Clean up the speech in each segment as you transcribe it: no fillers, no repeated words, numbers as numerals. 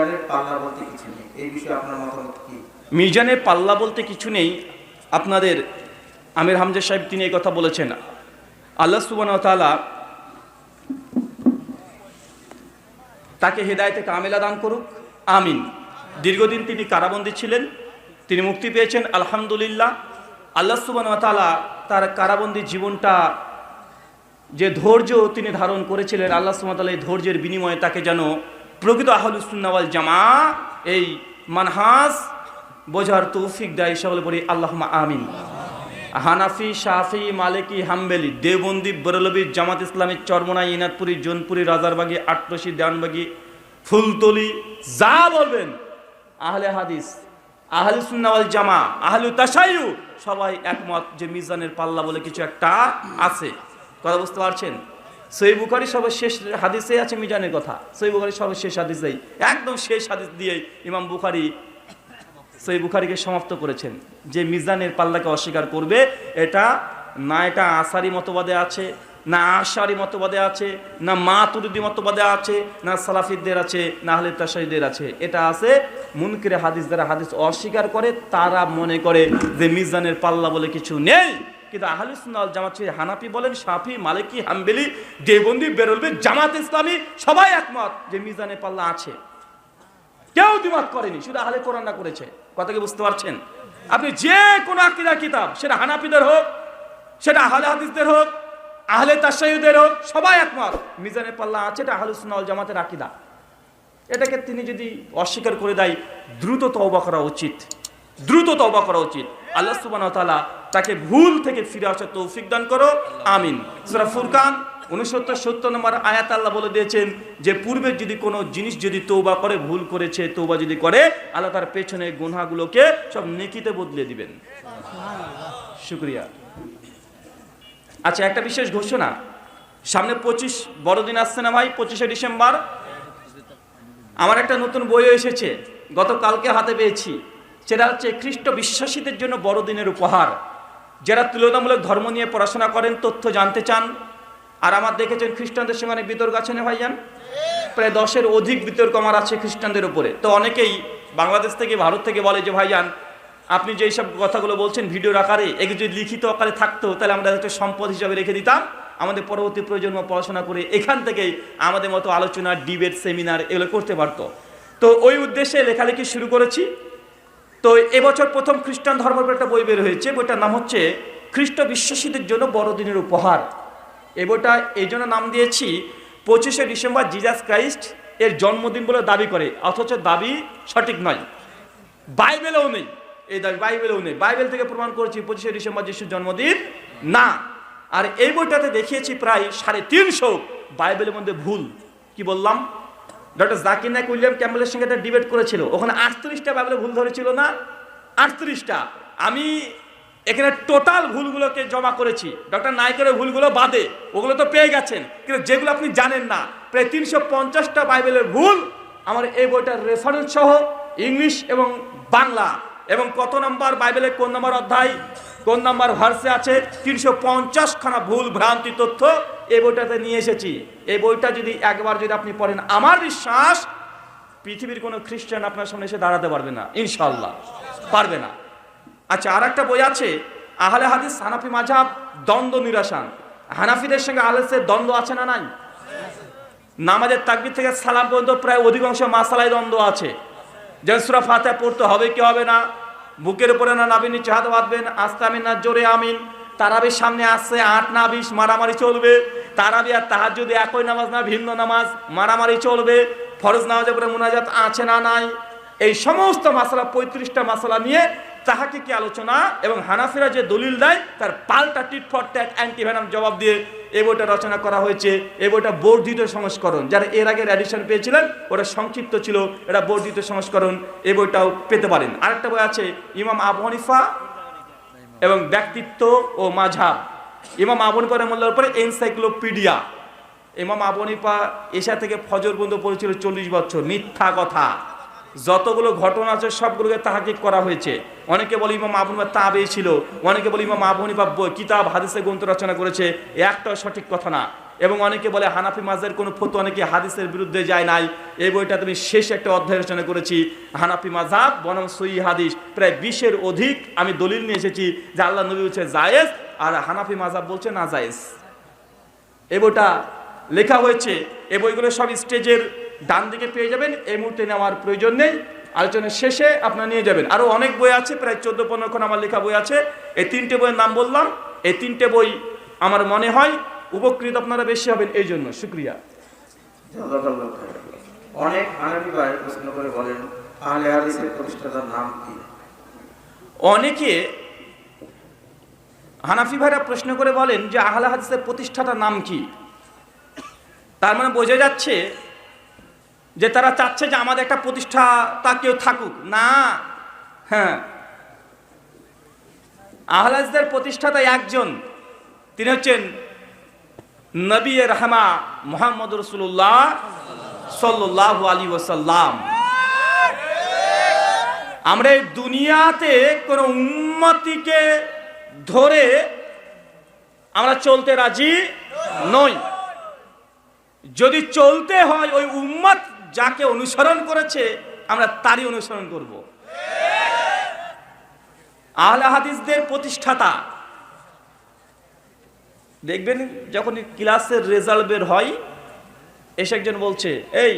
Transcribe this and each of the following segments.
মিজানের পাল্লা বলতে কিছু নেই, এই বিষয়ে আপনার মতামত কি? মিজানের পাল্লা বলতে কিছু নেই, আপনাদের আমির হামজা সাহেব তিনি এই কথা বলেছেন। আল্লাহ সুবহানাহু ওয়া তাআলা তাকে হেদায়েতে কামেলা দান করুক, আমিন। দীর্ঘদিন তিনি কারাবন্দী ছিলেন, তিনি মুক্তি পেয়েছেন আলহামদুলিল্লাহ। আল্লাহ সুবহানাহু ওয়া তাআলা তার কারাবন্দী জীবনটা যে ধৈর্য তিনি ধারণ করেছিলেন, আল্লাহ সুবহানাহু ওয়া তাআলা এই ধৈর্যের বিনিময়ে তাকে যেন প্রকৃত আহলুস সুন্নাহ ওয়াল জামাআহ এই মানহাজ বোঝার তৌফিক দেয়, সকলে বলি আল্লাহুম্মা আমিন। হানাফি, শাফি, মালিকি, হাম্বলি, দেওবন্দি, বেরলভী, জামাত ইসলামী, চরমনাই, ইনাদপুরি, জোনপুরি, রাজারবাগী, আটরশি, দেওয়ানবাগী, ফুলতলি, যা বলবেন আহলে হাদিস, আহলে সুন্নাহ ওয়াল জামাআহ, আহলে তাশাইয়্যু সবাই একমত যে মিজানের পাল্লা বলে কিছু একটা আছে। কথা বুঝতে পারছেন? সহিহ বুখারী সর্বশেষ হাদিসে আছে মিজানের কথা। সহিহ বুখারী সর্বশেষ হাদিসেই একদম শেষ হাদিস দিয়ে ইমাম বুখারী সহিহ বুখারীকে সমাপ্ত করেছেন যে মিজানের পাল্লাকে অস্বীকার করবে, এটা না এটা আসারি মতবাদে আছে, না আশারি মতবাদে আছে, না মাতুরিদি মতবাদে আছে, না সালাফিদের আছে, না আহলে তাশাইয়ুদের আছে। এটা আছে মুনকিরে হাদিস, যারা হাদিস অস্বীকার করে তারা মনে করে যে মিজানের পাল্লা বলে কিছু নেই। কিন্তু আহলে সুন্নাহ ওয়াল জামাত, হানাফি বলেন, শাফি, মালিকি, হাম্বলি, দেওবন্দি, বেরলভী, জামাত ইসলামী সবাই একমত যে মিজানের পাল্লা আছে। কেউ দ্বিমত করেনি, শুধু আহলে কোরআনরা করেছে। কথা কি বুঝতে পারছেন? আপনি যে কোনো আকীদা কিতাব, সেটা হানাফিদের হোক, সেটা আহলে হাদিসদের হোক, আহলে তাশাইয়ুদের হোক, সবাই একমত মিজানের পাল্লা আছে, এটা আহলুস সুন্নাহ ওয়াল জামাতের আকীদা। এটাকে তিনি যদি অস্বীকার করে দেয়, দ্রুত তওবা করা উচিত, দ্রুত তওবা করা উচিত। আল্লাহ সুবহানাহু ওয়া তাআলা তাকে ভুল থেকে ফিরে আসার তৌফিক দান করো, আমিন। সূরা ফুরকান 69-70 নম্বর আয়াত আল্লাহ বলে দিয়েছেন যে পূর্বে যদি কোনো জিনিস যদি তওবা করে, ভুল করেছে, তওবা যদি করে, আল্লাহ তার পেছনে গুনাহগুলোকে সব নেকিতে বদলে দিবেন। শুকরিয়া। আচ্ছা, একটা বিশেষ ঘোষণা, সামনে 25 বড়দিন আসছে না ভাই, 25শে ডিসেম্বর। আমার একটা নতুন বইও এসেছে, গতকালকে হাতে পেয়েছি। সেটা হচ্ছে খ্রিস্ট বিশ্বাসীদের জন্য বড়দিনের উপহার। যারা তুলনামূলক ধর্ম নিয়ে পড়াশোনা করেন, তথ্য জানতে চান, আর আমার দেখেছেন খ্রিস্টানদের সঙ্গে অনেক বিতর্ক আছে না ভাইজান, প্রায় 10-এর অধিক বিতর্ক আমার আছে খ্রিস্টানদের উপরে। তো অনেকেই বাংলাদেশ থেকে, ভারত থেকে বলে যে ভাইজান আপনি যেই সব কথাগুলো বলছেন ভিডিওর আকারে, এগুলো যদি লিখিত আকারে থাকতো তাহলে আমরা একটা সম্পদ হিসাবে রেখে দিতাম, আমাদের পরবর্তী প্রজন্ম পড়াশোনা করে এখান থেকেই আমাদের মতো আলোচনা, ডিবেট, সেমিনার এগুলো করতে পারতো। তো ওই উদ্দেশ্যে লেখালেখি শুরু করেছি। তো এবছর প্রথম খ্রিস্টান ধর্মের উপর একটা বই বের হয়েছে, বইটার নাম হচ্ছে খ্রিস্ট বিশ্বাসীদের জন্য বড়দিনের উপহার। এই বইটা এই জন্য নাম দিয়েছি, 25শে ডিসেম্বর জিজাস ক্রাইস্ট এর জন্মদিন বলে দাবি করে, অথচ দাবি সঠিক নয়, বাইবেলেও নেই এই দাবি, বাইবেলেও নেই। বাইবেল থেকে প্রমাণ করেছি 25শে ডিসেম্বর যিশুর জন্মদিন না। আর এই বইটাতে দেখিয়েছি প্রায় 350 বাইবেলের মধ্যে ভুল। কি বললাম? ডক্টর জাকির নায়েক উইলিয়াম ক্যাম্বেলের সঙ্গে একটা ডিবেট করেছিল, ওখানে 38টা বাইবেলে ভুল ধরেছিল না, 38টা। আমি এখানে টোটাল ভুলগুলোকে জমা করেছি, ডক্টর নায়েকের ভুলগুলো বাদে, ওগুলো তো পেয়ে গেছেন, কিন্তু যেগুলো আপনি জানেন না, প্রায় 350টা বাইবেলের ভুল আমার এই বইটার রেফারেন্স সহ ইংলিশ এবং বাংলা, এবং কত নম্বর বাইবেলে কোন নম্বর অধ্যায় কোন নম্বর ভার্সে আছে, 350খানা ভুল ভ্রান্তি তথ্য এই বইটাতে নিয়ে এসেছি। এই বইটা যদি একবার যদি আপনি পড়েন, আমার বিশ্বাস পৃথিবীর কোনো খ্রিস্টান আপনার সামনে এসে দাঁড়াতে পারবে না, ইনশাআল্লাহ পারবে না। আচ্ছা, আর একটা বই আছে, আহলে হাদিস হানাফি মাযহাব দ্বন্দ্ব নিরসন। হানাফিদের সঙ্গে আহলেসের দ্বন্দ্ব আছে না নাই? নামাজের তাকবীর থেকে সালাম পর্যন্ত প্রায় অধিকাংশ মাসালায় দ্বন্দ্ব আছে। যেমন সূরা ফাতিহা পড়তে হবে কি হবে না, বুকের উপরে না নাভির নিচে হাত বাঁধবেন, আস্তে আমিন না জোরে আমিন, তারাবির সামনে আসছে 8 না 20, মারামারি চলবে। তারাবি আর তাহাজ্জুদ একই নামাজ না ভিন্ন নামাজ, মারামারি চলবে। ফরজ নামাজের পরে মুনাজাত আছে না নাই, এই সমস্ত মাসালা 35টা মাসালা নিয়ে তাহাকিকি আলোচনা, এবং হানাফিরা যে দলিল দেয় তার পাল্টা টিট ফর ট্যাট অ্যান্টিভেনাম জবাব দিয়ে এই বইটা রচনা করা হয়েছে। এই বইটা বর্ধিত সংস্করণ, যারা এর আগের এডিশন পেয়েছিলেন ওটা সংক্ষিপ্ত ছিল, এটা বর্ধিত সংস্করণ, এই বইটাও পেতে পারেন। আরেকটা বই আছে ইমাম আবু হানিফা এবং ব্যক্তিত্ব ও মাযহাব, ইমাম আবু হানিফা রাহিমাহুল্লাহর উপরে এনসাইক্লোপিডিয়া। ইমাম আবু হানিফা এশা থেকে ফজর পর্যন্ত পড়েছিল 40 বছর, মিথ্যা কথা। যতগুলো ঘটনা আছে সবগুলোকে তাহকিক করা হয়েছে। অনেকে বলে ইমাম আবু হানিফা তাবেঈ ছিল, অনেকে বলে ইমাম আবু হানিফা কিতাব হাদিসে গ্রন্থ রচনা করেছে, একটাও সঠিক কথা না। এবং অনেকে বলে হানাফি মাযহাবের কোনো ফতোয়া নাকি হাদিসের বিরুদ্ধে যায় নাই। এই বইটা তুমি শেষ একটা অধ্যায় রচনা করেছি, হানাফি মাযহাব বনাম সহিহ হাদিস, প্রায় 20-এর অধিক আমি দলিল নিয়ে এসেছি যে আল্লাহ নবী বলছে জায়েজ আর হানাফি মাযহাব বলছে না জায়েজ। এই বইটা লেখা হয়েছে। এই বইগুলো সব স্টেজের ডান দিকে পেয়ে যাবেন, এই মুহূর্তে নেওয়ার প্রয়োজন নেই, আলোচনার শেষে আপনারা নিয়ে যাবেন। আরও অনেক বই আছে, প্রায় 14-15খন আমার লেখা বই আছে। এই 3টে বইয়ের নাম বললাম, এই 3টে বই আমার মনে হয় উপকৃত আপনারা বেশি হবেন, এই জন্য শুকরিয়া। অনেক হানাফি ভাই প্রশ্ন করে বলেন আহলে হাদিসের প্রতিষ্ঠাতার নাম কি? অনেকে হানাফি ভাইরা প্রশ্ন করে বলেন যে আহলে হাদিসের প্রতিষ্ঠাতার নাম কি। তার মানে বোঝা যাচ্ছে যে তারা চাচ্ছে যে আমাদের একটা প্রতিষ্ঠাতা কেউ থাকুক না। হ্যাঁ, আহলে হাদিসের প্রতিষ্ঠাতা একজন, তিনি হচ্ছেন নবী রাহমা মুহাম্মদ রাসূলুল্লাহ সাল্লাল্লাহু আলাইহি ওয়াসাল্লাম। আমরা এই দুনিয়াতে কোন উম্মতিকে ধরে আমরা চলতে রাজি নই। যদি চলতে হয় ওই উম্মত যাকে অনুসরণ করেছে আমরা তারই অনুসরণ করব। আহলে হাদিসদের প্রতিষ্ঠাতা দেখবেন যখন ক্লাসের রেজাল্ট বের হয়, এসে একজন বলছে এই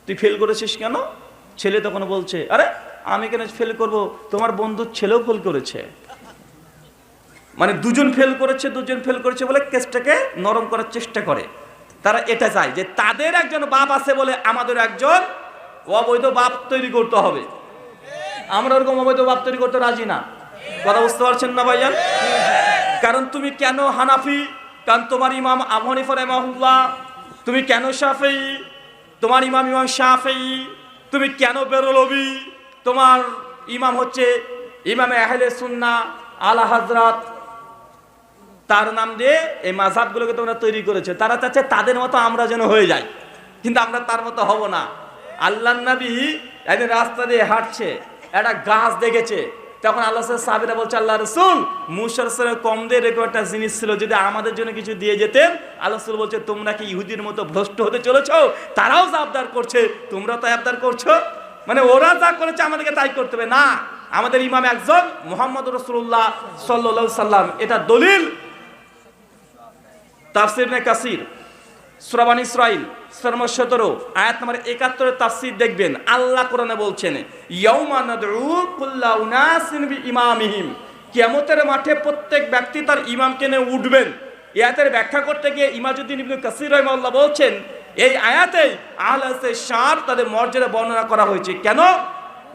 তুই ফেল করেছিস কেন? ছেলে তখন বলছে আরে আমি কেন ফেল করব, তোমার বন্ধুর ছেলেও ফেল করেছে। মানে দুজন ফেল করেছে বলে কেসটাকে নরম করার চেষ্টা করে। তারা এটা চায় যে তাদের একজন বাপ আছে বলে আমাদের একজন অবৈধ বাপ তৈরি করতে হবে। আমরা ওরকম অবৈধ বাপ তৈরি করতে রাজি না। কথা বুঝতে পারছেন না ভাইজান? কারণ তুমি কেন হানাফি? কারণ তোমার ইমাম আবু হানিফা রাহিমাহুল্লাহ। তুমি কেন শাফেঈ? তোমার ইমাম শাফেঈ। তুমি কেন বেরলভী? তোমার ইমাম হচ্ছে ইমামে আহলে সুন্নাহ আলা হযরত। তার নাম দিয়ে এই মাযহাবগুলোকে তোমরা তৈরি করেছে। তারা চাচ্ছে তাদের মতো আমরা যেন হয়ে যাই, কিন্তু আমরা তার মতো হব না। আল্লাহর নবী একদিন রাস্তা দিয়ে হাঁটছে, একটা গাছ দেখেছে। তখন আল্লাহ সাহাবীরা বলছে আল্লাহ রাসূল মুসার সাথে কম দিয়ে এরকম একটা জিনিস ছিল, যদি আমাদের জন্য কিছু দিয়ে যেতেন। আল্লাহ রাসূল বলছে তোমরা কি ইহুদির মতো ভ্রষ্ট হতে চলেছো? তারাও যা আবদার করছে তোমরা তাই আবদার করছো। মানে ওরা যা করেছে আমাদেরকে তাই করতে হবে না। আমাদের ইমাম একজন মুহাম্মদ রাসূলুল্লাহ সাল্লাল্লাহু আলাইহি সাল্লাম। এটা দলিল তাফসীর ইবনে কাসির সূরা বনী ইসরাঈল সূরা 17 আয়াত নম্বর 71 এর তাফসীর দেখবেন। আল্লাহ কোরআনে বলছেন ইয়াউমা নাদউ কুল্লা উনাসিন বিইমামিহিম, কিয়ামতের মাঠে প্রত্যেক ব্যক্তি তার ইমামকে নিয়ে উঠবেন। এই আয়াতের ব্যাখ্যা করতে গিয়ে ইমাজউদ্দিন ইবনে কাসির রাহিমাহুল্লাহ বলছেন এই আয়াতে আহলে হাদিসের শান তাদের মর্যাদা বর্ণনা করা হয়েছে। কেন?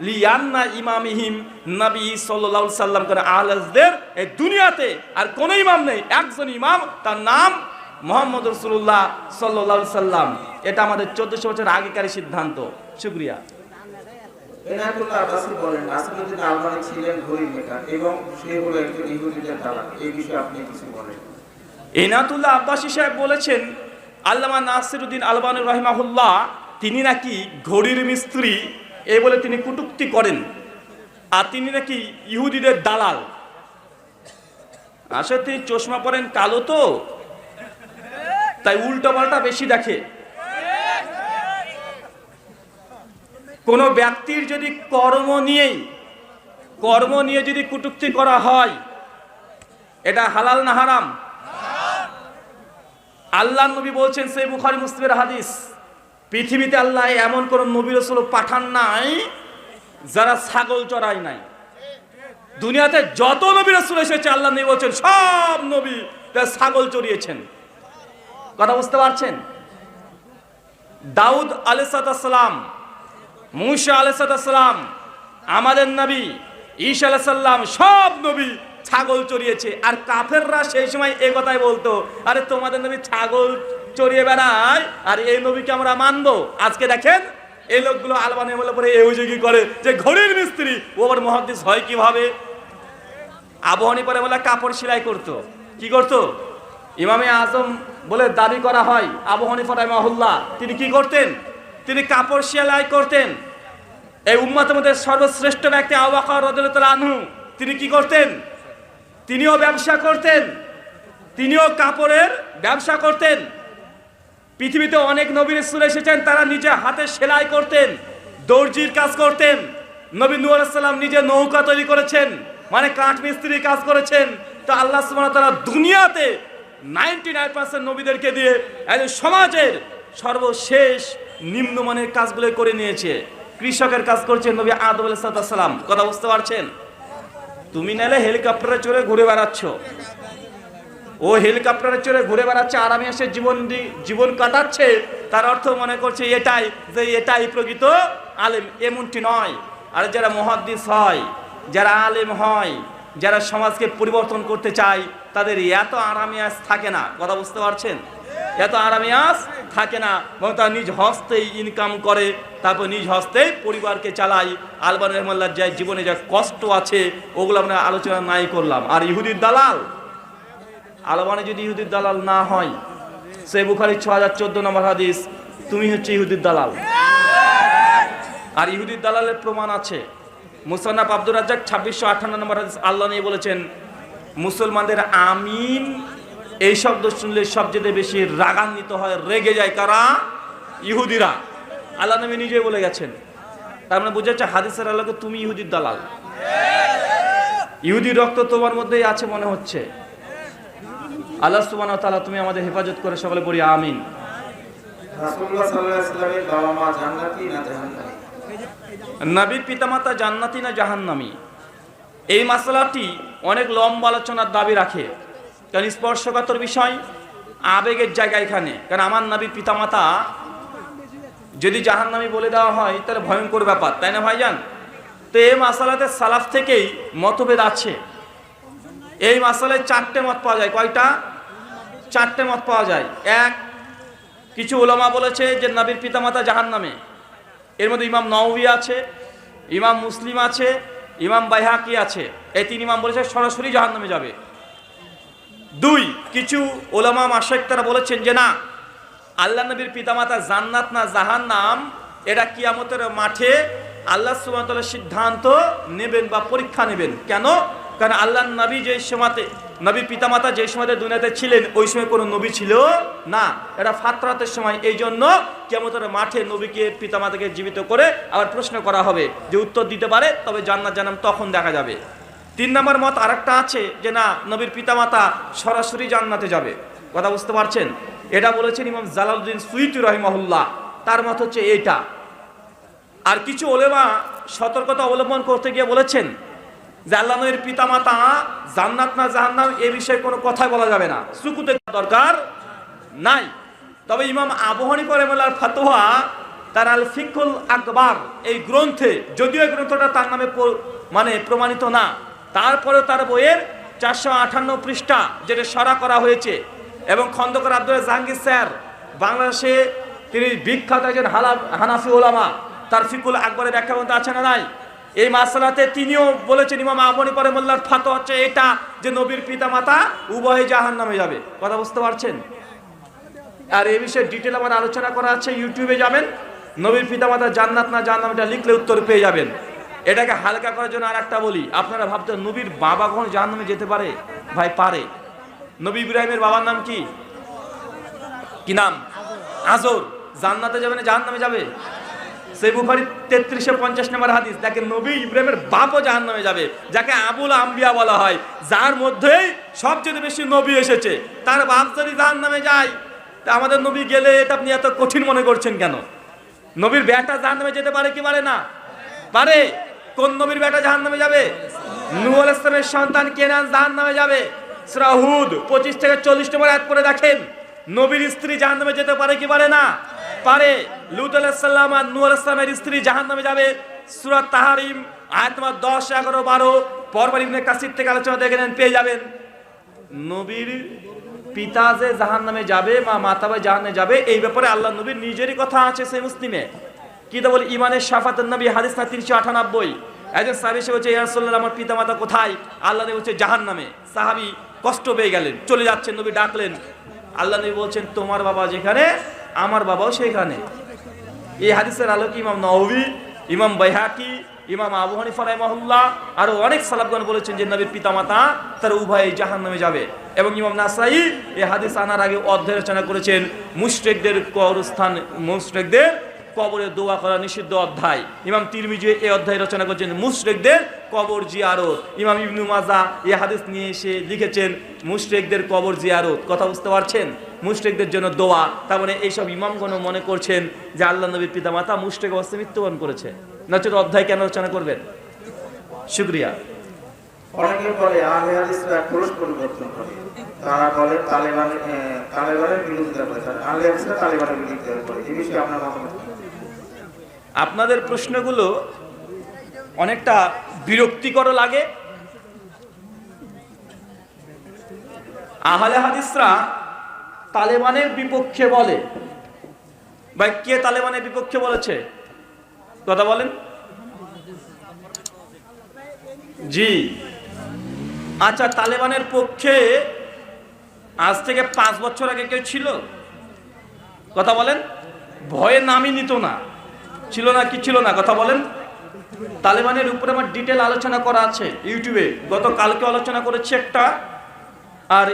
লিয়ান্না ইমামিহিম নবী সাল্লাল্লাহু আলাইহি সাল্লাম করে আহলে হাদিসদের এই দুনিয়াতে আর কোনো ইমাম নেই, একজন ইমাম, তার নাম মুহাম্মদ রাসূলুল্লাহ সাল্লাল্লাহু আলাইহি সাল্লাম। এটা আমাদের 1400 বছর আগেকার সিদ্ধান্ত। শুকরিয়া। এনায়েতুল্লাহ আব্বাসী বলেন নাসিরউদ্দিন আলবানী ছিলেন ঘড়ির মেকার এবং সে হলো একজন ইহুদিদের দালাল। এই বিষয়ে আপনি কিছু বলেন। এনায়েতুল্লাহ আব্বাসী সাহেব বলেছেন আল্লামা নাসিরউদ্দিন আলবানী রাহিমাহুল্লাহ তিনি নাকি ঘড়ির মিস্ত্রি এই বলে তিনি কটূক্তি করেন, আর তিনি নাকি ইহুদিদের দালাল। আসলে তিনি চশমা পরেন কালো তো, তাই উল্টো পাল্টা বেশি দেখে। কোন ব্যক্তির যদি কর্ম নিয়ে যদি কটূক্তি করা হয় এটা হালাল না হারাম? আল্লাহর নবী বলছেন সহিহ বুখারী মুসলিমের হাদিস, পৃথিবীতে আল্লাহ এমন কোন নবী রাসূল পাঠান নাই যারা ছাগল চড়ায় নাই। দুনিয়াতে যত নবী রাসূল এসেছে আল্লাহ নবী বলছেন সব নবী ছাগল চড়িয়েছেন। কথা বুঝতে পারছেন? দাউদ আলাইহিস সালাম, মূসা আলাইহিস সালাম, আমাদের নবী ঈসা আলাইহিস সালাম, সব নবী ছাগল চড়িয়েছে। আর কাফেররা সেই সময় এই কথাই বলতো আরে তোমাদের নবী ছাগল চড়িয়ে বেড়ায় আর এই নবীকে আমরা মানবো। আজকে দেখেন এই লোকগুলো আলবানি বলে পরে এই অভিযোগী করে যে ঘড়ির মিস্ত্রি ও আবার মুহাদ্দিস হয় কিভাবে? আবু হানিফা বলে কাপড় সেলাই করতো। কি করতো? ইমামে আজম বলে দাবি করা হয় আবু হানিফা রাহিমাহুল্লাহ তিনি কি করতেন? তিনি কাপড় সেলাই করতেন। এই উম্মতের মধ্যে সর্বশ্রেষ্ঠ ব্যক্তি আবু বকর রাদিয়াল্লাহু তাআলা আনহু তিনি কি করতেন? তিনিও ব্যবসা করতেন। তিনিও কাপড়ের ব্যবসা করতেন। পৃথিবীতে অনেক নবী রাসূল এসেছেন, তারা নিজে হাতে সেলাই করতেন, দর্জির কাজ করতেন। নবী নূহ আলাইহিস সালাম নিজে নৌকা তৈরি করেছেন, মানে কাঠ মিস্ত্রির কাজ করেছেন। তো আল্লাহ সুবহানাহু ওয়া তাআলা দুনিয়াতে 99% নবীদেরকে দিয়ে একজন সমাজের সর্বশেষ নিম্নমানের কাজগুলো করে নিয়েছে। কৃষকের কাজ করছেন নবী আদম আলাইহিস সালাম। কথা বুঝতে পারছেন? তুমি নালে হেলিকপ্টারে চড়ে ঘুরে বেড়াচ্ছ, ও হেলিকপ্টারে চড়ে ঘুরে বেড়াচ্ছে, আরামে এসে জীবন কাটাচ্ছে, তার অর্থ মনে করছে এটাই প্রকৃত আলেম। এমনটি নয়। আর যারা মুহাদ্দিস হয়, যারা আলেম হয়, যারা সমাজকে পরিবর্তন করতে চায়, তাদের এত আরামিয়াজ থাকে না। কথা বুঝতে পারছেন? এত আরামিয়াজ থাকে না, এবং তারা নিজ হস্তেই ইনকাম করে, তারপর নিজ হস্তেই পরিবারকে চালায়। আলবানী রহমাতুল্লাহ যে জীবনে যা কষ্ট আছে, ওগুলো আমরা আলোচনা নাই করলাম। আর ইহুদির দালাল, আলবানী যদি ইহুদির দালাল না হয়, সে বুখারী 6014 নম্বর হাদিস, তুমি হচ্ছে ইহুদির দালাল। আর ইহুদির দালালের প্রমাণ আছে। মুসান্নাফ আব্দুর রাজ্জাক 2658 নম্বর হাদিস, আল্লাহ নিয়ে বলেছেন, মুসলমানদের আমিন এই শব্দ শুনলে সবচেয়ে বেশি রাগান্বিত হয়, রেগে যায় কারা? ইহুদিরা। আল্লাহ নবী নিজে বলে গেছেন। তার মানে বোঝা যাচ্ছে হাদিসের আলোকে তুমি ইহুদির দালাল, ইহুদির রক্ত তোমার মধ্যেই আছে মনে হচ্ছে। আল্লাহ সুবহানাহু ওয়া তাআলা তুমি আমাদের হেফাজত করে, সকলে পড়ি আমিন। রাসূলুল্লাহ সাল্লাল্লাহু আলাইহি ওয়াসাল্লামের বাবা-মা জান্নাতি না জাহান্নামী? নবীর পিতামাতা জান্নাতি না জাহান্নামী, এই মাসলাটি অনেক লম্বা আলোচনার দাবি রাখে। কারণ স্পর্শকাতর বিষয়, আবেগের জায়গা এখানে। কারণ আমার নবীর পিতামাতা যদি জাহান্নামী বলে দেওয়া হয়, তাহলে ভয়ঙ্কর ব্যাপার, তাই না ভাইজান? তো এই মাসালাতে সালাফ থেকেই মতভেদ আছে। এই মাসালায় 4টে মত পাওয়া যায়। কয়টা? 4টে মত পাওয়া যায়। এক, কিছু উলামা বলেছে যে নবীর পিতামাতা জাহান্নামে। এর মধ্যে ইমাম নওয়ী আছে, ইমাম মুসলিম আছে, ইমাম বাইহাকি আছে। এই 3 ইমাম বলেছে সরাসরি জাহান্নামে যাবে। 2, কিছু উলামা মাশায়েখ তারা বলেছেন যে না, আল্লাহ নবীর পিতামাতা জান্নাত না জাহান্নাম, এটা কিয়ামতের মাঠে আল্লাহ সুবহানাহু ওয়া তাআলা সিদ্ধান্ত নেবেন বা পরীক্ষা নেবেন। কেন? কারণ আল্লাহ নবী যে সময়তে, নবীর পিতামাতা যে সময়তে দুনিয়াতে ছিলেন, ওই সময় কোনো নবী ছিল না, এটা ফাতরাতের সময়। এই জন্য কিয়ামতের মাঠে নবীকে পিতামাতাকে জীবিত করে আবার প্রশ্ন করা হবে, যে উত্তর দিতে পারে তবে জান্নাত জাহান্নাম তখন দেখা যাবে। 3 নম্বর মত আরেকটা আছে যে না, নবীর পিতামাতা সরাসরি জান্নাতে যাবে। কথা বুঝতে পারছেন? এটা বলেছেন ইমাম জালালউদ্দিন সুয়ুতী রাহিমাহুল্লাহ, তার মত হচ্ছে এইটা। আর কিছু উলামা সতর্কতা অবলম্বন করতে গিয়ে বলেছেন যে আল্লাহ নবীর পিতামাতা জান্নাত না জাহান্নাম এই বিষয়ে কোনো কথাই বলা যাবে না, সুকুতে দরকার নাই। তবে ইমাম আবু হানিফা রাহিমাহুল্লাহর ফতোয়া, তার আল ফিকহুল আকবার এই গ্রন্থে, যদিও এই গ্রন্থটা তার নামে মানে প্রমাণিত না, তারপরেও তার বইয়ের 458 পৃষ্ঠা যেটা সরা করা হয়েছে, এবং খন্দকার আব্দুল জাহাঙ্গীর স্যার, বাংলাদেশে তিনি বিখ্যাত একজন হানাফি ওলামা, তার ফিকুল আকবরের ব্যাখ্যা গ্রন্থ আছে না নাই, এই মাসলাতে তিনিও বলেছেন, ইমাম আবু হানিফা রাহিমাহুল্লাহর ফতোয়া হচ্ছে এটা, যে নবীর পিতামাতা উভয়ে জাহান্নামে যাবে। কথা বুঝতে পারছেন? আর এই বিষয়ে ডিটেল আমার আলোচনা করা আছে, ইউটিউবে যাবেন, নবীর পিতামাতা জান্নাত না জাহান্নাম এটা লিখলে উত্তর পেয়ে যাবেন। এটাকে হালকা করার জন্য আর একটা বলি, আপনারা ভাবতেন নবীর বাবা কখন জাহান্নামে যেতে পারে? ভাই পারে। নবী ইব্রাহিমের বাবার নাম কি? কি নাম? আজর। জান্নাতে যাবে না জাহান্নামে যাবে? সেই বুখারী 3350 নম্বর হাদিস। দেখেন, নবী ইব্রাহিমের বাপও জাহান্নামে যাবে, যাকে আবুল আম্বিয়া বলা হয়, যার মধ্যেই সবচেয়ে বেশি নবী এসেছে, তার বাপ যদি জাহান্নামে যায়, তা আমাদের নবী গেলে এটা আপনি এত কঠিন মনে করছেন কেন? নবীর বেটা জাহান্নামে যেতে পারে কি পারে না? পারে। কোন নবীর বেটা জাহান্নামে যাবে? নূহ আলাইহিস সালামের সন্তান কেনান জাহান্নামে যাবে। সূরা হুদ 25 থেকে 40 নম্বর আয়াত পড়ে দেখেন, নবীর স্ত্রী জাহান্নামে যেতে পারে কি পারে না? পারে। লূত আলাইহিস সালাম আর নূহ আলাইহিস সালামের স্ত্রী জাহান্নামে যাবে। সূরা তাহরিম আয়াত নম্বর 10, 11, 12 পরপর ইবনে কাসির থেকে আলোচনা দেখে নেন, পেয়ে যাবেন। নবীর পিতা যে জাহান্নামে যাবে, মা মাতাবা জাহান্নামে যাবে, এই ব্যাপারে আল্লাহ নবীর নিজেরই কথা আছে সেই মুসলিমে। কি তা বলে? ইমানের শাফাতুন নবী হাদিস না 398। একজন সাহাবী এসে বলছে, ইয়া রাসূলুল্লাহ, আমার পিতামাতা কোথায়? আল্লাহ নবী বলছে জাহান্নামে। সাহাবী কষ্ট পেয়ে গেলেন, চলে যাচ্ছেন, নবী ডাকলেন। আল্লাহ নবী বলছেন, তোমার বাবা যেখানে আমার বাবাও সেখানে। এই হাদিসের আলোকে ইমাম নওয়ী, ইমাম বাইহাকি, ইমাম আবু হানিফা রাহিমাহুল্লাহ আরো অনেক সালাফগণ বলেছেন যে নবীর পিতামাতা তার উভয়ই জাহান্নামে যাবে। এবং ইমাম নাসাই এই হাদিস আনার আগে অধ্যায় রচনা করেছেন মুশরিকদের কবরস্থান, মুশরিকদের কবরে দোয়া করা নিষিদ্ধ অধ্যায়। ইমাম তিরমিজি এই অধ্যায় রচনা করেছেন মুশরিকদের কবর জিয়ারত। ইমাম ইবনু মাজাহ এই হাদিস নিয়ে এসে লিখেছেন মুশরিকদের কবর জিয়ারত। কথা বুঝতে পারছেন? মুশরিকদের জন্য দোয়া। তার মানে এইসব ইমামগণ মনে করছেন যে আল্লাহ নবীর পিতামাতা মুশরিক অবস্থায় মৃত্যুবরণ করেছে, নচেত অধ্যায় কেন রচনা করবেন? শুকরিয়া। অনেকে বলে আহলে হাদিসরা ক্রস পরিবর্তন করে, তারা বলে তালেবানের বিরোধিতা করে, আহলে হাদিসরা তালেবানের বিরোধিতা করে। এই বিষয়ে আপনার মতামত কি? আপনাদের প্রশ্নগুলো অনেকটা বিরক্তিকর লাগে। আহলে হাদিসরা তালেবানের বিপক্ষে বলে, ভাই কে তালেবানের বিপক্ষে বলেছে? কথা বলেন। জি, আচ্ছা, তালেবানের পক্ষে আজ থেকে 5 বছর আগে কেউ ছিল? কথা বলেন। ভয়ে নামই নিত না, ছিল না কি ছিল না? কথা বলেন। তালেবানের উপরে আমার ডিটেল আলোচনা করা আছে ইউটিউবে, গতকালকে আলোচনা করেছি একটা, আর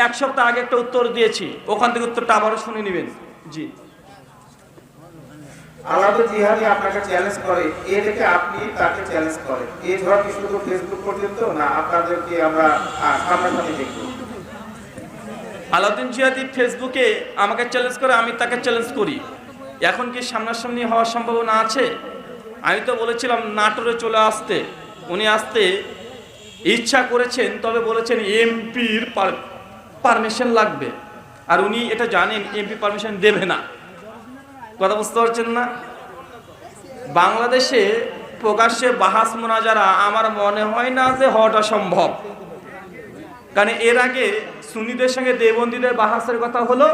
1 সপ্তাহ আগে একটা উত্তর দিয়েছি, ওখান থেকে উত্তরটা আবারও শুনে নেবেন। জি, আলাউদ্দিন জিহাদি আপনাকে চ্যালেঞ্জ করে, এ দেখে আপনি তাকে চ্যালেঞ্জ করেন। এই ঝড় কি শুধু ফেসবুক পর্যন্ত না, আপনাদেরকে আমরা সামনাসামনি দেখব? আলাউদ্দিন জিহাদি ফেসবুকে আমাকে চ্যালেঞ্জ করে, আমি তাকে চ্যালেঞ্জ করি। এখন কি সামনাসামনি হওয়ার সম্ভাবনা আছে? আমি তো বলেছিলাম নাটোরে চলে আসতে, উনি আসতে ইচ্ছা করেছেন, তবে বলেছেন এমপির পারমিশন লাগবে, আর উনি এটা জানেন এমপি পারমিশন দেবে না। কথা বুঝতে পারছেন না? বাংলাদেশে প্রকাশ্যে বাহাস মোনাজারা আমার মনে হয় না যে হওয়াটা সম্ভব, কারণ এর আগে সুন্নিদের সঙ্গে দেওবন্দীদের বাহাসের কথা হলো,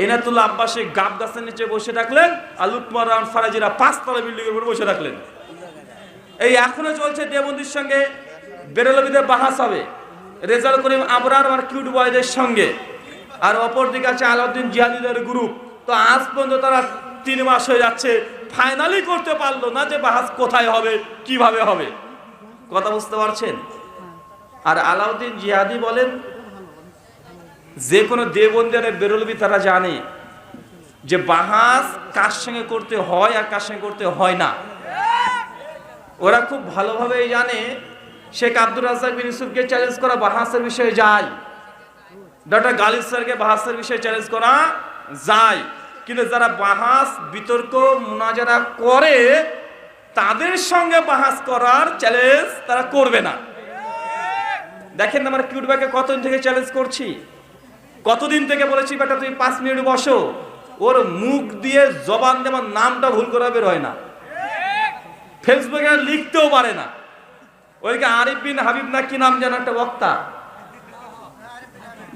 এনাতুল্লাহ আব্বাসী গাব গাছের নিচে বসে থাকলেন, আর লুৎফর ফারাজিরা 5 তলা বিল্ডিং এর উপরে বসে থাকলেন। এই এখনো চলছে দেওবন্দির সঙ্গে বেরলভীদের বাহাস হবে, রেজাল করিম আবরার আর কিউট বয়দের সঙ্গে, আর অপরদিকে আছে আলাউদ্দিন জিহাদিদের গ্রুপ। তো আজ পর্যন্ত তারা 3 মাস হয়ে যাচ্ছে, ফাইনালি করতে পারলো না যে বাহাস কোথায় হবে, কিভাবে হবে। কথা বুঝতে পারছেন? আর আলাউদ্দিন জিহাদি বলেন, যে কোনো দেওবন্দের বেরলভী তারা জানে যে বাহাস কার সঙ্গে করতে হয় আর কার সঙ্গে করতে হয় না। ওরা খুব ভালোভাবে জানে শেখ আব্দুর রাজ্জাক বিন ইউসুফকে চ্যালেঞ্জ করা বাহাসের বিষয়ে যায়, ডক্টর গালিব স্যারকে বাহাসের বিষয়ে চ্যালেঞ্জ করা যায়, কিন্তু যারা বাহাস বিতর্ক মুনাজারা করে তাদের সঙ্গে বাহাস করার চ্যালেঞ্জ তারা করবে না। দেখেন আমার কিউটবাকে কতদিন থেকে চ্যালেঞ্জ করছি, কতদিন থেকে বলেছি বেটা তুমি 5 মিনিট বসো, ওর মুখ দিয়ে জবান দেওয়ার নামটা ভুল করে বের হয় না, ফেসবুকে লিখতেও পারে না। ওইকে আরিফ বিন হাবিব না কি নাম যেন একটা বক্তা,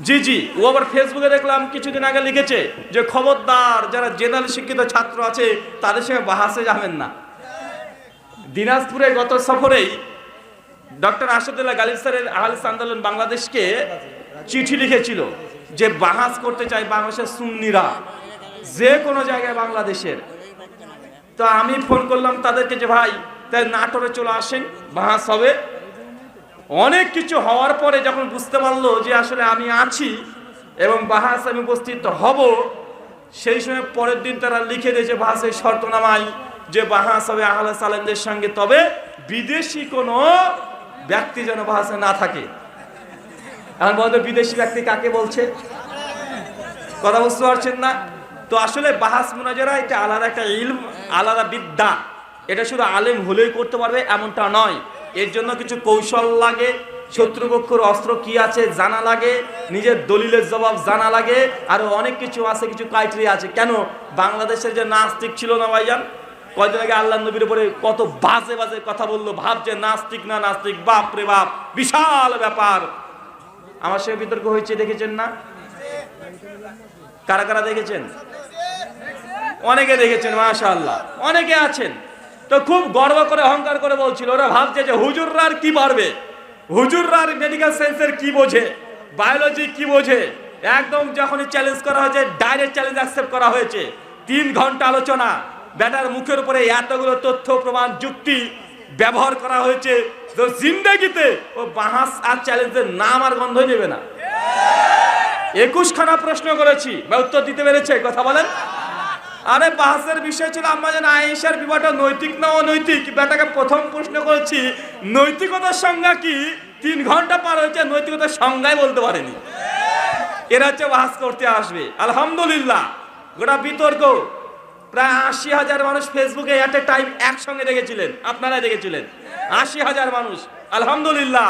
জি জি, ও আবার ফেসবুকে দেখলাম কিছুদিন আগে লিখেছে যে খবরদার যারা জেনারেল শিক্ষিত ছাত্র আছে তাদের সঙ্গে বাহাসে যাবেন না। দিনাজপুরে গত সফরেই ডক্টর আসাদুল্লাহ গালিব স্যারের আহলে আন্দোলন বাংলাদেশকে চিঠি লিখেছিল যে বাহাস করতে চাই বাংলাদেশের সুন্নিরা যে কোনো জায়গায় বাংলাদেশের। তো আমি ফোন করলাম তাদেরকে যে ভাই তাই নাটোরে চলে আসেন, বাহাস হবে। অনেক কিছু হওয়ার পরে যখন বুঝতে পারলো যে আসলে আমি আছি এবং বাহাস আমি উপস্থিত হব, সেই সময় পরের দিন তারা লিখে দিয়েছে বাহাসের শর্তনামায় যে বাহাস হবে আহলে সালেমদের সঙ্গে, তবে বিদেশি কোনো ব্যক্তি যেন বাহাসে না থাকে। এখন বলতো বিদেশি ব্যক্তি কাকে বলছে? কথা বুঝতে পারছেন না? তো আসলে বাহাস মুনাজারা এটা আলাদা একটা ইলম, আলাদা বিদ্যা। এটা শুধু আলেম হলেই করতে পারবে এমনটা নয়, এর জন্য কিছু কৌশল লাগে, শত্রুপক্ষের অস্ত্র কি আছে জানা লাগে, নিজের দলিলের জবাব জানা লাগে, আরো অনেক কিছু আছে, কিছু ক্রাইটেরিয়া আছে। কেন বাংলাদেশের যে নাস্তিক ছিল না ভাইজান, কয়দিন আগে আল্লাহ নবীর উপরে কত বাজে বাজে কথা বললো, ভাবছে নাস্তিক না নাস্তিক, বাপ রে বাপ, বিশাল ব্যাপার। আমার সঙ্গে বিতর্ক হয়েছে, দেখেছেন না? কারা কারা দেখেছেন? অনেকে দেখেছেন, মাশাআল্লাহ, অনেকে আছেন। তো খুব গর্ব করে অহংকার করে বলছিল, ওরা ভাবছে যে হুজুররা আর কি পারবে, হুজুররা আর মেডিকেল সায়েন্সের কি বোঝে, বায়োলজি কি বোঝে। একদম যখনই চ্যালেঞ্জ করা হয়েছে, ডাইরেক্ট চ্যালেঞ্জ অ্যাকসেপ্ট করা হয়েছে। 3 ঘন্টা আলোচনা, ব্যাটার মুখের উপরে এতগুলো তথ্য প্রমাণ যুক্তি ব্যবহার করা হয়েছে, তো জিন্দেগিতে ও বাহাস আর চ্যালেঞ্জের নাম আর গন্ধ নেবে না। 21খানা প্রশ্ন করেছি, বা উত্তর দিতে পেরেছে? কথা বলেন। আরে বাহাসের বিষয় ছিল আম্মা জান আয়েশার বিবাহটা নৈতিক না অনৈতিক। বেটাকে প্রথম প্রশ্ন করেছি নৈতিকতার সংজ্ঞা কি, 3 ঘন্টা পার হয়েছে নৈতিকতার সংজ্ঞাই বলতে পারেনি। এরা হচ্ছে বাহাস করতে আসবে। আলহামদুলিল্লাহ গোটা বিতর্ক প্রায় 80,000 মানুষ ফেসবুকে এট এ টাইম একসঙ্গে দেখেছিলেন, আপনারাই দেখেছিলেন 80,000 মানুষ, আলহামদুলিল্লাহ।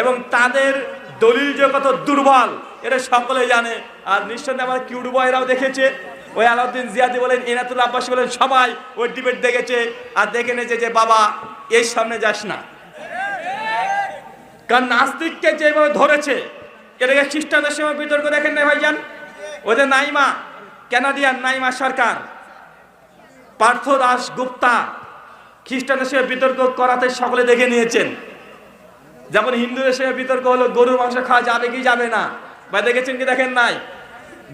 এবং তাদের দলিল যে কত দুর্বল এটা সকলে জানে। আর নিশ্চয়ই আমার কিউট বয়রাও দেখেছে, ওই আলাউদ্দিন জিয়াদি বলেন, এনাতুল আব্বাসী বলেন, সবাই ওই ডিবেট দেখেছে আর দেখে নিয়েছে যে বাবা এর সামনে যাস না। কারণ নাস্তিককে যেভাবে ধরেছে, এটাকে খ্রিস্টানদের সময় বিতর্ক দেখেন না ভাইজান? ওদের নাইমা কানাডিয়ান নাইমা সরকার, পার্থ দাস গুপ্তা খ্রিস্টানদের সঙ্গে বিতর্ক করাতে সকলে দেখে নিয়েছেন। যেমন হিন্দুদের সঙ্গে বিতর্ক হলো গরুর মাংস খাওয়া যাবে কি যাবে না, বা দেখেছেন কি দেখেন নাই?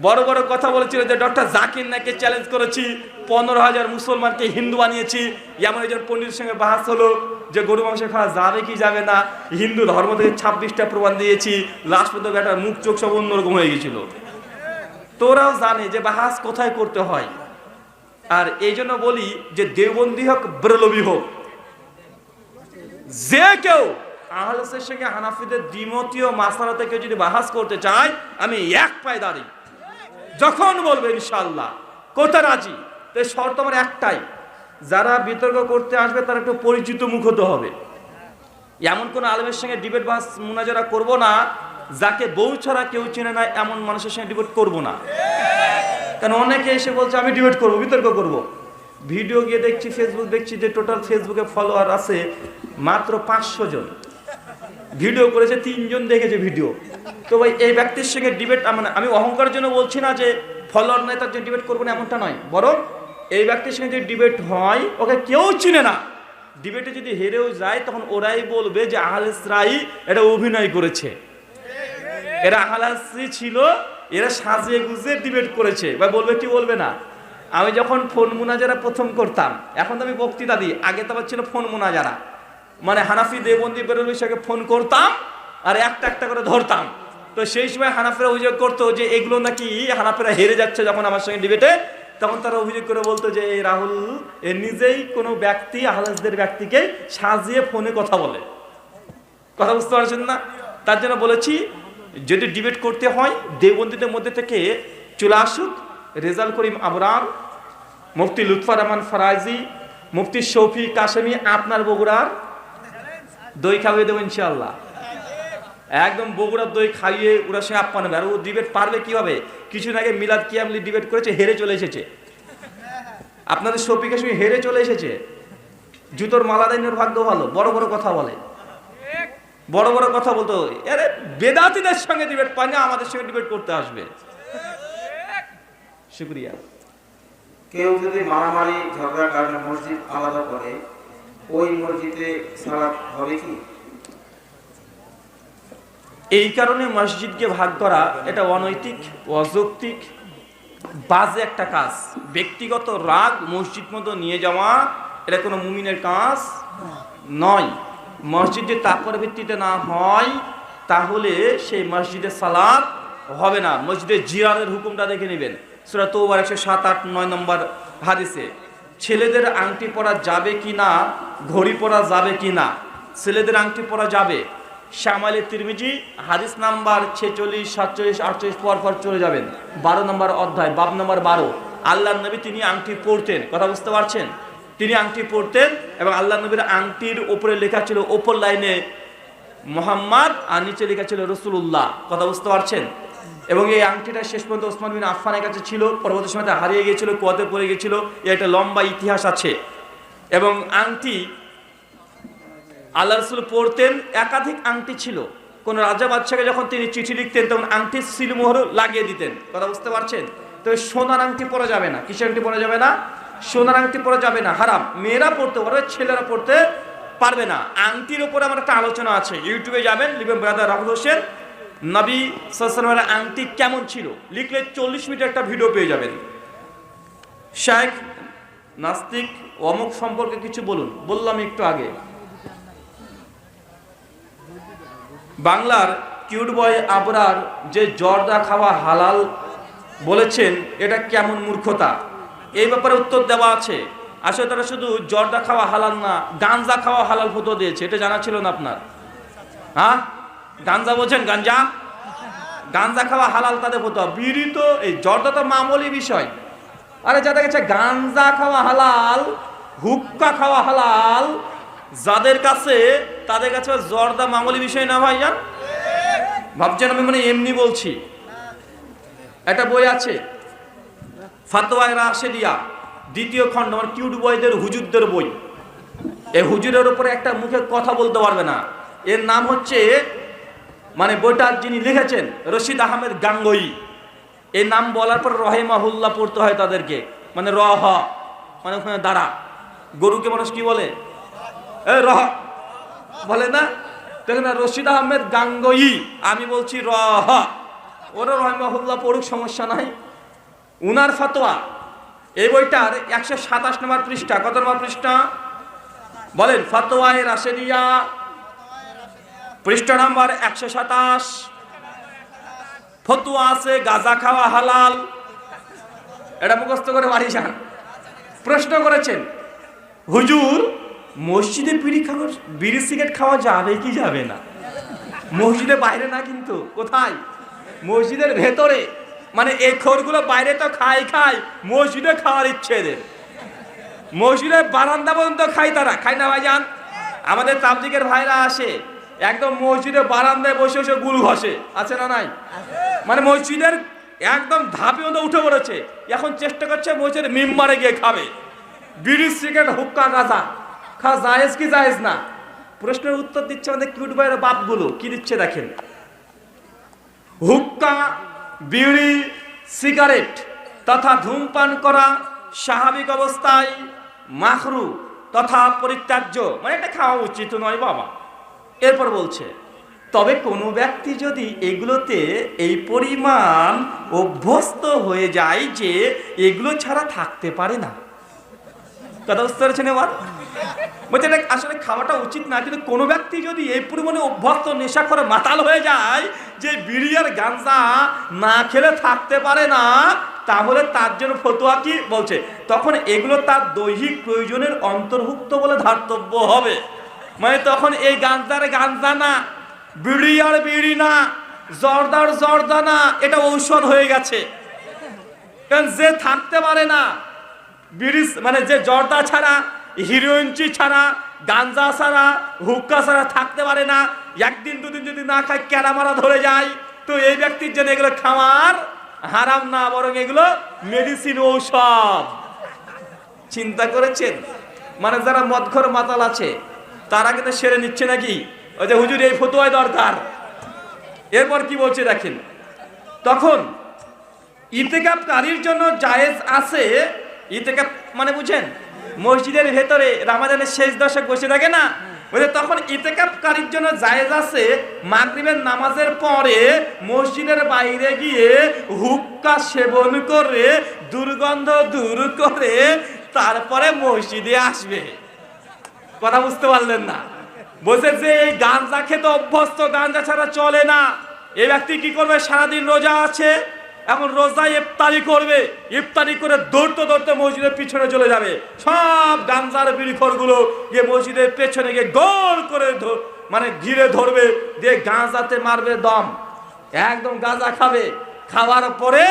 বড় বড় কথা বলেছিল যে ডক্টর জাকির নাইকে চ্যালেঞ্জ করেছি, 15,000 মুসলমানকে হিন্দু বানিয়েছি। এমন একজন পণ্ডিতের সঙ্গে বাহাস হলো যে গরু মাংস খাওয়া যাবে কি যাবে না, হিন্দু ধর্ম থেকে 26টা প্রমাণ দিয়েছি। লাস্ট পর্যন্ত একটা মুখ চোখ সব অন্যরকম হয়ে গেছিল। তোরাও জানে যে বাহাস কোথায় করতে হয়। আর এই জন্য বলি যে দেওবন্দি হোক বেরলভী হোক, যে কেউ আহলের সঙ্গে হানাফিদের দ্বিমতীয় মাসালাতে কেউ যদি বাহাস করতে চায়, আমি এক পায়ে দাঁড়ি, যখন বলবে ইনশাআল্লাহ করতে রাজি। তো শর্ত আমার একটাই, যারা বিতর্ক করতে আসবে তারা একটু পরিচিত মুখ হতে হবে। এমন কোন আলেমের সঙ্গে ডিবেট বাস মুনাজারা করব না যাকে বউ ছাড়া কেউ চেনে না, এমন মানুষের সঙ্গে ডিবেট করব না। কারণ অনেকে এসে বলছে আমি ডিবেট করব, বিতর্ক করব। ভিডিও গিয়ে দেখছি, ফেসবুক দেখছি যে টোটাল ফেসবুকে ফলোয়ার আছে মাত্র 500 জন। ভিডিও করেছে 3 জন দেখেছে ভিডিও। তো ভাই এই ব্যক্তির সঙ্গে ডিবেট, আমি অহংকারের জন্য বলছি না যে ফলোয়ার নাই তার জন্য ডিবেট করবো না, এমনটা নয়। বরং এই ব্যক্তির সঙ্গে যদি ডিবেট হয়, ওকে কেউ চিনে না, ডিবেটে যদি হেরেও যায় তখন ওরাই বলবে যে আহলেসরাই এটা অভিনয় করেছে, এরা আহলাসি ছিল, এরা সাজিয়ে গুজিয়ে ডিবেট করেছে। বা বলবে কি বলবে না? আমি যখন ফোন মুনাজারা প্রথম করতাম, এখন তো আমি বক্তৃতা দিই, আগে তো আবার ছিল ফোন মুনাজারা, মানে হানাফি দেওবন্দি বেরলভীর সঙ্গে ফোন করতাম আর একটা একটা করে ধরতাম। তো সেই সময় হানাফিরা অভিযোগ করতো যে এগুলো নাকি হানাফিরা হেরে যাচ্ছে যখন আমার সঙ্গে ডিবেটে, তখন তারা অভিযোগ করে বলতো যে এই রাহুল এ নিজেই কোনো ব্যক্তি আহলাসদের ব্যক্তিকে সাজিয়ে ফোনে কথা বলে। কথা বুঝতে পারছেন না? তার জন্য বলেছি যদি ডিবেট করতে হয় দেওবন্দীদের মধ্যে থেকে চলে আসুক রেজাল করিম আবরার, মুফতি লুৎফর রহমান ফরাজি, মুফতি শফি কাশেমি, আপনার বগুড়ার দই খাওয়িয়ে দেবো ইনশাআল্লাহ। একদম বগুড়ার দই খাইয়ে ওরা সে আপ্যায়ন হবে। আর ও ডিবেট পারবে কিভাবে? কিছুদিন আগে মিলাদ কিয়ামলি ডিবেট করেছে, হেরে চলে এসেছে। আপনাদের শফি কাশেমি হেরে চলে এসেছে। জুতোর মালা দাইনের ভাগ্য ভালো, বড় বড় কথা বলে, বড় বড় কথা বলতো। আরে বেদাতীদের সঙ্গে ডিবেট পায় না, আমাদের সঙ্গে ডিবেট করতে আসবে। শুকরিয়া। কেউ যদি মারামারি ঝগড়ার কারণে মসজিদ আলাদা করে, ওই মসজিদে সালাত হবে কি? এই কারণে মসজিদকে ভাগ করা এটা অনৈতিক, অযৌক্তিক, বাজে একটা কাজ। ব্যক্তিগত রাগ মসজিদ মতো নিয়ে যাওয়া এটা কোনো মুমিনের কাজ নয়। মসজিদ যদি তাকওয়ার ভিত্তিতে না হয় তাহলে সেই মসজিদে সালাত হবে না। মসজিদে জিয়ারের হুকুমটা দেখে নেবেন, সূরা তওবার 107, 8, 9 নম্বর হাদিসে। ছেলেদের আংটি পরা যাবে কি না, ঘড়ি পরা যাবে কি না? ছেলেদের আংটি পরা যাবে। শামাইলে তিরমিজি হাদিস নাম্বার 46, 47, 48 পর চলে যাবেন, 12 নম্বর অধ্যায়, বাব নম্বর 12। আল্লাহর নবী তিনি আংটি পরতেন। কথা বুঝতে পারছেন? তিনি আংটি পরতেন এবং আল্লাহর নবীর আংটির উপরে লেখা ছিল, ওপর লাইনে মুহাম্মদ আর নিচে লেখা ছিল রাসূলুল্লাহ। কথা বুঝতে পারছেন? এবং এই আংটিটা শেষ পর্যন্ত ওসমান বিন আফফানের কাছে ছিল, পরবর্তী সময়তে হারিয়ে গিয়েছিল, কুয়াতে পড়ে গিয়েছিল। এর একটা লম্বা ইতিহাস আছে। এবং আংটি আল্লাহ রাসূল পরতেন, একাধিক আংটি ছিল। কোন রাজা বাদশাকে যখন তিনি চিঠি লিখতেন তখন আংটির সিলমোহর লাগিয়ে দিতেন। কথা বুঝতে পারছেন? তো সোনার আংটি পরা যাবে না। কিসের আংটি পরা যাবে না? সোনার আংটি পরা যাবে না, হারাম। মেয়েরা পড়তে পারবে, ছেলেরা পড়তে পারবে না। আংটির উপরে আমার একটা আলোচনা আছে, ইউটিউবে যাবেন, লিখবেন ব্রাদার রাহুল হোসেন নবী সাল্লাল্লাহু আলাইহি ওয়াসাল্লামের আংটি কেমন ছিল, লিখলে 40 মিনিট একটা ভিডিও পেয়ে যাবেন। শাইখ নাস্তিক অমুক সম্পর্কে কিছু বলুন, বললাম একটু আগে। বাংলার কিউট বয় আবরার যে জর্দা খাওয়া হালাল বলেছেন, এটা কেমন মূর্খতা? এই ব্যাপারে উত্তর দেওয়া আছে। আসলে তারা শুধু জর্দা খাওয়া হালাল না, গাঞ্জা খাওয়া হালাল ফতোয়া দিয়েছে। এটা জানা ছিল না আপনার? হ্যাঁ, গাঞ্জা বোঝেন? গাঞ্জা খাওয়া হালাল তাদের ফতোয়া। বিড়ি তো, এই জর্দা তো মামুলি বিষয়। আরে যাদের কাছে গাঞ্জা খাওয়া হালাল, হুক্কা খাওয়া হালাল, যাদের কাছে, তাদের কাছে জর্দা মামুলি বিষয় না ভাইজান? ভাবছেন আমি মানে এমনি বলছি? একটা বই আছে ফাতোয়ায়ে রাশেদিয়া, দ্বিতীয় খণ্ড, আমার কিউট বয়দের হুজুরদের বই। এই হুজুরের উপরে একটা মুখে কথা বলতে পারবে না। এর নাম হচ্ছে, মানে বইটা যিনি লিখেছেন রশিদ আহমেদ গাঙ্গুই। এই নাম বলার পর রহিমাহুল্লাহ পড়তে হয় তাদেরকে, মানে রহ, মানে ওখানে দাঁড়া। গরুকে মানুষ কি বলে? রহ বলে না? দেখেন না, রশিদ আহমেদ গাঙ্গুই, আমি বলছি রহ। ওরা রহিমাহুল্লাহ পড়ুক, সমস্যা নাই। উনার ফতোয়া, এই বইটার 127 নম্বর পৃষ্ঠা। কত নম্বর পৃষ্ঠা বলেন? ফাতোয়ায়ে রাশেদিয়া, পৃষ্ঠা নাম্বার 127। ফতোয়া আছে গাঁজা খাওয়া হালাল। এটা মুখস্থ করে বাড়ি যান। প্রশ্ন করেছেন, হুজুর মসজিদে বিড়ি সিগারেট খাওয়া যাবে কি যাবে না? মসজিদে বাইরে না কিন্তু, কোথায়? মসজিদের ভেতরে। মানে এই খোরগুলো বাইরে তো খায়, মসজিদে খাওয়ার ইচ্ছে এদের। মসজিদের বারান্দা পর্যন্ত খায় তারা, খায় না ভাইজান? আমাদের তাবলিগের ভাইরা আসে, একদম মসজিদের বারান্দায় বসে বসে গুল ঘষে, আছে না নাই? মানে মসজিদের একদম ধাপে মধ্যে উঠে পড়েছে, এখন চেষ্টা করছে মসজিদের মিম্বারে গিয়ে খাবে। বিড়ি সিগারেট হুক্কা গাঁজা খাওয়া জায়েজ কি জায়েজ না? প্রশ্নের উত্তর দিচ্ছে আমাদের কিউট বয়ের বাপগুলো। কি দিচ্ছে দেখেন, হুক্কা, বিড়ি, সিগারেট তথা ধূমপান করা স্বাভাবিক অবস্থায় মাখরু তথা পরিত্যাজ্য, মানে এটা খাওয়া উচিত নয় বাবা। এরপর বলছে, তবে কোনো ব্যক্তি যদি এগুলোতে এই পরিমাণ অভ্যস্ত হয়ে যায় যে এগুলো ছাড়া থাকতে পারে না। কথা বুঝতে পেরেছেন এবার? বলছে এটা আসলে খাওয়াটা উচিত না, কিন্তু কোনো ব্যক্তি যদি এই পরিমাণে অভ্যস্ত, নেশা করে মাতাল হয়ে যায় যে বিড়ি আর গাঁজা না খেলে থাকতে পারে না, তাহলে তার জন্য ফতোয়া কি বলছে? তখন এগুলো তার দৈহিক প্রয়োজনের অন্তর্ভুক্ত বলে ধার্তব্য হবে। মানে তখন এই গাঁজার গাঁজা না, বিড়ি আর বিড়ি না, জর্দার জর্দা না, এটা ঔষধ হয়ে গেছে। কারণ যে থাকতে পারে না বিড়ি, মানে যে জর্দা ছাড়া, হিরোইনচি ছাড়া, গাঞ্জা ছাড়া, হুক্কা ছাড়া থাকতে পারে না, একদিন দুদিন যদি না খায় ক্যারামারা ধরে যায়, তো এই ব্যক্তির জন্য এগুলো খাওয়ার হারাম না, বরং এগুলো মেডিসিন, ঔষধ। চিন্তা করেছেন? মানে যারা মদখোর মাতাল আছে তারা কিন্তু সেরে নিচ্ছে নাকি, ওই যে হুজুর এই ফতোয়ায় দরকার। এরপর কি বলছে দেখেন, তখন ইতিকাফকারীর জন্য জায়েজ আছে। ইতিকাফ মানে বুঝেন, মসজিদের ভেতরে রামাজানের শেষ দশক বসে থাকে না, বলে তখন ইতিকাফকারীর জন্য জায়েজ আছে মাগরিবের নামাজের পরে মসজিদের বাইরে গিয়ে হুক্কা সেবন করে দুর্গন্ধ দূর করে তারপরে মসজিদে আসবে। কথা বুঝতে পারলেন না? বলছে যে এই গাঁজা খেতে অভ্যস্ত, গাঁজা ছাড়া চলে না, এই ব্যক্তি কি করবে? সারাদিন রোজা আছে, এখন রোজায় ইফতারি করবে, ইফতারি করে দৌড়তে দৌড়তে মসজিদের পিছনে চলে যাবে। সব গাঞ্জার বিড়িখোরগুলো গিয়ে মসজিদের পেছনে গিয়ে গোল করে মানে ঘিরে ধরবে, দিয়ে গাঁজাতে মারবে দম, একদম গাঁজা খাবে। খাওয়ার পরে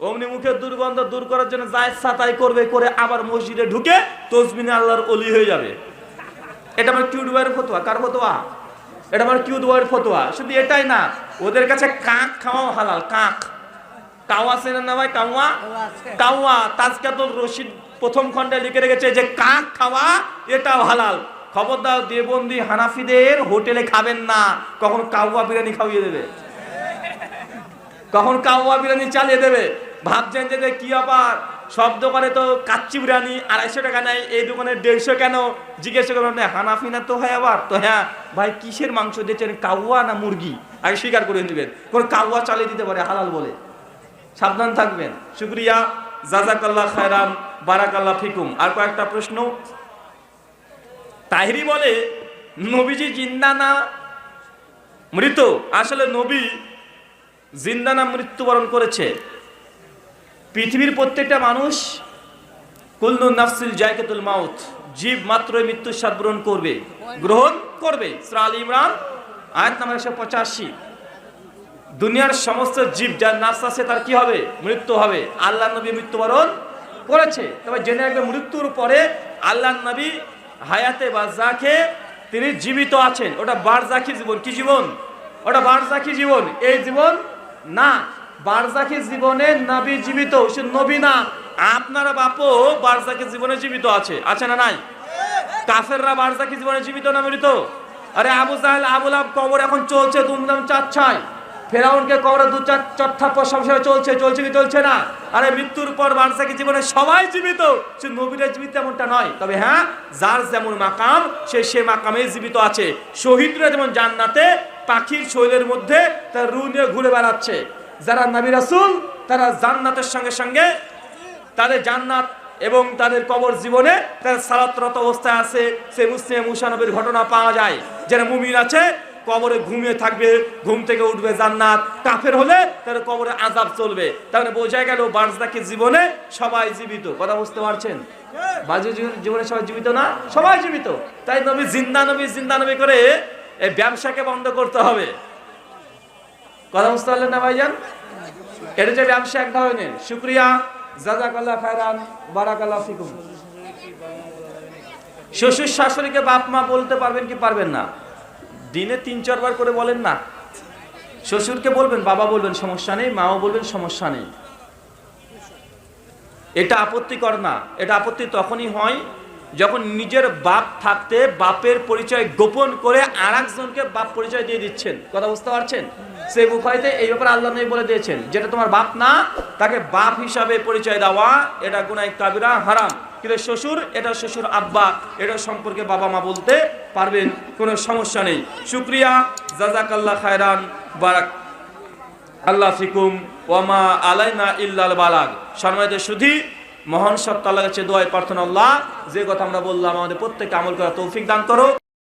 অমনি মুখের দুর্গন্ধ দূর করার জন্য যায় সাতাই করবে, করে আবার মসজিদে ঢুকে তসবিনে আল্লাহর ওলি হয়ে যাবে। এটা আমার কিউট বয়ের ফতোয়া। কার ফতোয়া? এটা আমার কিউট বয়ের ফতোয়া। শুধু এটাই না, ওদের কাছে কাক খাওয়াও হালাল। কাক, কাওয়া চেনেন না ভাই? কাওয়া, কাওয়া তাজকাতুল রশিদ প্রথম খণ্ডে লিখে রেখেছে যে কাক খাওয়া এটাও হালাল। খবরদার দেবন্দি হানাফিদের হোটেলে খাবেন না, কখন কাওয়া বিরিয়ানি খাওয়িয়ে দেবে, কখন কাওয়া বিরিয়ানি চালিয়ে দেবে। ভাবছেন যে কি আবার সব দোকানে তো কাচ্চি বিরিয়ানি 250 টাকা নেয়, এই দোকানে 150 কেন? জিজ্ঞেস করবেন হানাফি না তো? হয় আবার তো, হ্যাঁ ভাই কিসের মাংস দিচ্ছেন, কাওয়া না মুরগি? আগে স্বীকার করে নেবেন, কোন কাওয়া চালিয়ে দিতে পারে হালাল বলে। সাবধান থাকবেন। শুকরিয়া, জাযাকাল্লাহ খায়রান, বারাকাল্লাহ ফিকুম। আর কয়েকটা প্রশ্ন। তাহিরি বলে নবীজি জিন্দা না মৃত, আসলে নবী জিন্দা না মৃত্যুবরণ করেছে। পৃথিবীর প্রত্যেকটা মানুষ কুল্লু নাফসিল জায়কাতুল মাউত, জীব মাত্রই মৃত্যুর স্বাদ গ্রহণ করবে। সূরা আল ইমরান আয়াত নাম্বার 185। দুনিয়ার সমস্ত জীব যার নাফস আছে তার কি হবে? মৃত্যু হবে। আল্লাহর নবী মৃত্যুবরণ করেছে। তবে জেনে রাখবে মৃত্যুর পরে আল্লাহর নবী হায়াতে বারজাখে তিনি জীবিত আছেন। ওটা বারজাখি জীবন। কি জীবন? ওটা বারজাখি জীবন। এই জীবন না, বারজাখি জীবনে নবী জীবিত, সে নবী না। আপনারা বাপও বারজাখি জীবনে জীবিত আছে না নাই? কাফেররা বারজাখি জীবনে জীবিত না মৃত? আরে আবু জাহেল আবু লাহাব কবর এখন চলছে দুমদাম চাচ্ছায়। ফেরাউনকে কবরে দু চার চট্টাপ্পর সংসার চলছে কি চলছে না? আরে মৃত্যুর পর বারজাখি জীবনে সবাই জীবিত, সে নবীরা জীবিত এমনটা নয়। তবে হ্যাঁ, যার যেমন মাকাম সে মাকামেই জীবিত আছে। শহীদরা যেমন জান্নাতে পাখির শৈলের মধ্যে তার রু নিয়ে ঘুরে বেড়াচ্ছে, যারা নবী রাসূল তারা জান্নাতের সঙ্গে সঙ্গে তাদের জান্নাত এবং তাদের কবর জীবনে তার সালাতরত অবস্থায় আছে। সে মুসলিম মুসা নবীর ঘটনা পাওয়া যায়। যারা মুমিন আছে কবরে ঘুমিয়ে থাকবে, ঘুম থেকে উঠবে জান্নাত। কাফের হলে তার কবরে আযাব চলবে। তাহলে বোঝা গেল বারজাখি জীবনে সবাই জীবিত। কথা বুঝতে পারছেন? বারজাখি জীবনে সবাই জীবিত না? সবাই জীবিত। তাই নবী জিন্দা নবী করে এই ব্যবসাকে বন্ধ করতে হবে। কথা বুঝতে পারলেন না ভাইজান? এটা যে ব্যবসা এক ধরনের। শুকরিয়া, জাযাকাল্লাহ খায়রান, বারাকাল্লাহ ফিকুম। শ্বশুর শাশুড়িকে বাপ মা বলতে পারবেন কি পারবেন না? দিনে 3-4 বার করে বলেন না। শ্বশুরকে বলবেন, বাবা বলবেন, সমস্যা নেই। মাও বলবেন, সমস্যা নেই। এটা আপত্তিকর না। এটা আপত্তি তখনই হয় যখন নিজের বাপ থাকতে বাপের পরিচয় গোপন করে আরেকজনকে বাপ পরিচয় দিয়ে দিচ্ছেন। কথা বুঝতে পারছেন? সেই বুখারীতে এই ব্যাপারে আল্লাহ নবী বলে দিয়েছেন, যেটা তোমার বাপ না তাকে বাপ হিসাবে পরিচয় দেওয়া এটা গুনাহ কাবিরা, হারাম। কিন্তু শ্বশুর, এটা শ্বশুর আব্বা, এটা সম্পর্কে বাবা মা বলতে পারবেন, কোনো সমস্যা নেই। শুকরিয়া, জাযাকাল্লাহ খায়রান, বারাক আল্লাহ ফিকুম, ওয়ামা আলাইনা ইল্লাল বালাগ। সম্মানিত সুধী, মহান সত্তা আল্লাহর কাছে দোয়া প্রার্থনা, আল্লাহ যে কথা আমরা বললাম আমাদের প্রত্যেককে আমল করার তৌফিক দান করো।